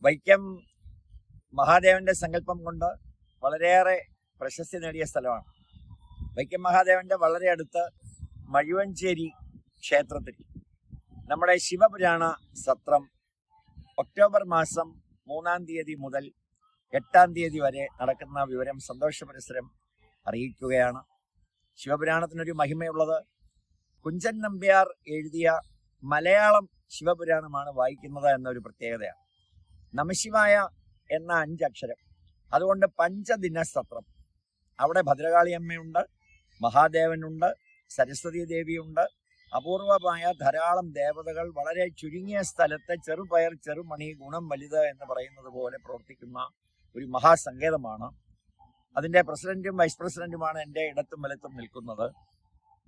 വൈക്കം മഹാദേവന്റെ സങ്കല്പം കൊണ്ട് വളരെയേറെ പ്രശസ്തി നേടിയ സ്ഥലമാണ്. വൈക്കം മഹാദേവന്റെ വളരെ അടുത്ത് മഴുവഞ്ചേരി ക്ഷേത്രത്തിൽ നമ്മുടെ ശിവപുരാണ സത്രം ഒക്ടോബർ മാസം 3-ാം തീയതി മുതൽ 8-ാം തീയതി വരെ നടക്കുന്ന വിവരം സന്തോഷപുരസ്സരം അറിയിക്കുകയാണ്. ശിവപുരാണത്തിനൊരു മഹിമയുള്ളത്, കുഞ്ചൻ നമ്പ്യാർ എഴുതിയ മലയാളം ശിവപുരാണമാണ് വായിക്കുന്നത് എന്നൊരു പ്രത്യേകതയാണ്. നമശിവായ എന്ന 5 അക്ഷരം, അതുകൊണ്ട് പഞ്ചദിന സത്രം. അവിടെ ഭദ്രകാളിയമ്മയുണ്ട്, മഹാദേവനുണ്ട്, സരസ്വതി ദേവിയുണ്ട്, അപൂർവമായ ധാരാളം ദേവതകൾ വളരെ ചുരുങ്ങിയ സ്ഥലത്ത് ചെറുപയർ ചെറുമണി ഗുണം വലുത് എന്ന് പറയുന്നത് പോലെ പ്രവർത്തിക്കുന്ന ഒരു മഹാസങ്കേതമാണ്. അതിൻ്റെ പ്രസിഡന്റും വൈസ് പ്രസിഡന്റുമാണ് എൻ്റെ ഇടത്തും വലത്തും നിൽക്കുന്നത്.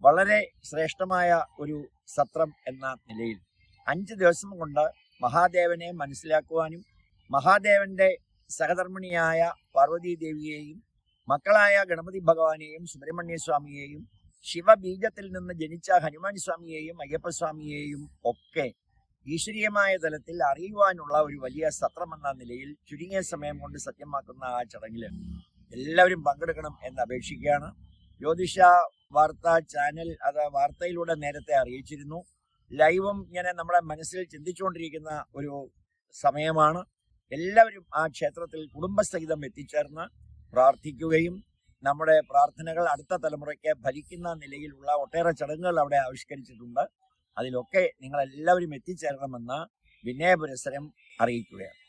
വളരെ ശ്രേഷ്ഠമായ ഒരു സത്രം എന്ന നിലയിൽ 5 ദിവസം കൊണ്ട് മഹാദേവനെ മനസ്സിലാക്കുവാനും മഹാദേവന്റെ സഹധർമ്മിണിയായ പാർവതീ ദേവിയെയും മക്കളായ ഗണപതി ഭഗവാനെയും സുബ്രഹ്മണ്യ സ്വാമിയെയും ശിവബീജത്തിൽ നിന്ന് ജനിച്ച ഹനുമാൻ സ്വാമിയെയും അയ്യപ്പസ്വാമിയെയും ഒക്കെ ഈശ്വരീയമായ തലത്തിൽ അറിയുവാനുള്ള ഒരു വലിയ സത്രമെന്ന നിലയിൽ ചുരുങ്ങിയ സമയം കൊണ്ട് സത്യമാക്കുന്ന ആ ചടങ്ങിൽ എല്ലാവരും പങ്കെടുക്കണം എന്ന് അപേക്ഷിക്കുകയാണ്. ജ്യോതിഷ വാർത്താ ചാനൽ അത് വാർത്തയിലൂടെ നേരത്തെ അറിയിച്ചിരുന്നു. ലൈവും ഇങ്ങനെ നമ്മുടെ മനസ്സിൽ ചിന്തിച്ചുകൊണ്ടിരിക്കുന്ന ഒരു സമയമാണ്. എല്ലാവരും ആ ക്ഷേത്രത്തിൽ കുടുംബസഹിതം എത്തിച്ചേർന്ന് പ്രാർത്ഥിക്കുകയും നമ്മുടെ പ്രാർത്ഥനകൾ അടുത്ത തലമുറയ്ക്ക് ഭരിക്കുന്ന നിലയിലുള്ള ഒട്ടേറെ ചടങ്ങുകൾ അവിടെ ആവിഷ്കരിച്ചിട്ടുണ്ട്. അതിലൊക്കെ നിങ്ങളെല്ലാവരും എത്തിച്ചേരണമെന്ന് വിനയപുരസ്സരം അറിയിക്കുകയാണ്.